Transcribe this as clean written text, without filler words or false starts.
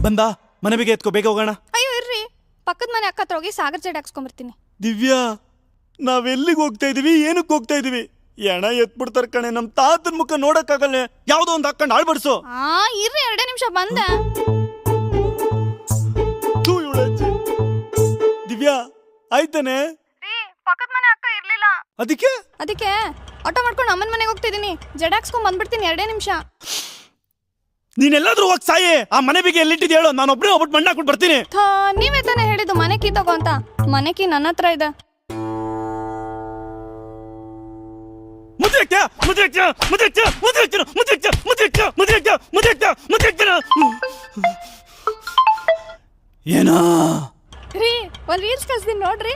ಬಂದ ಮನೆ ಬೇಗ ಎತ್ಕೋ, ಬೇಗ ಹೋಗೋಣ. ಅಯ್ಯೋ ಇರ್ರಿ, ಪಕ್ಕದ ಮನೆ ಅಕ್ಕ ಹತ್ರ ಹೋಗಿ ಸಾಗರ್ ಜಡೆ ಹಾಕ್ಸ್ಕೊಂಬರ್ತೀನಿ. ದಿವ್ಯಾ, ನಾವೆಲ್ಲಿಗೆ ಹೋಗ್ತಾ ಇದೀವಿ, ಏನಕ್ಕೆ ಹೋಗ್ತಾ ಇದೀವಿ? ಎಣ ಎತ್ಬಿಡ್ತಾರ ಕಣೆ, ನಮ್ ತಾತನ ಮುಖ ನೋಡಕ್ಕಾಗಲ್ಲ. ಯಾವ್ದೋ ಒಂದು ಹಾಕೊಂಡು ಆಳ್ಬಡ್ಸು. ಇರ್ರಿ, 2 ನಿಮಿಷ ಬಂದೆ. ದಿವ್ಯಾ, ಆಯ್ತಾನೆ? ಪಕ್ಕದ ಮನೆ ಅಕ್ಕ ಇರ್ಲಿಲ್ಲ, ಅದಕ್ಕೆ ಆಟೋ ಮಾಡ್ಕೊಂಡು ಅಮ್ಮನ ಮನೆಗೆ ಹೋಗ್ತಿದೀನಿ. ಜಡೆ ಹಾಕ್ಸ್ಕೊಂಡ್ ಬಂದ್ಬಿಡ್ತೀನಿ, 2 ನಿಮಿಷ. ನೀನೆಲ್ಲಾದ್ರೂ ಹೋಗಿ ಸಾಯಿ. ಆ ಮನೆ ಬಗ್ಗೆ ಎಲ್ಲಿಟ್ಟಿದ್ ಹೇಳು, ನಾನು ಒಬ್ಬನೇ ಹೋಗ್ಬಿಟ್ಟು ಮಣ್ಣು ಹಾಕ್ಬಿಟ್ಟು ಬರ್ತೀನಿ. ನೀವೇ ತಾನೇ ಹೇಳಿದ್ದು ಮನೆ ಕೀ ತಗೋ ಅಂತ. ಮನೆ ಕೀ ನನ್ನ ಹತ್ರ ಇದೆ. ಏನೋ ರೀ, ಒಂದ್ ರೀಲ್ಸ್ ಕಳ್ಸಿದೀನಿ ನೋಡ್ರಿ.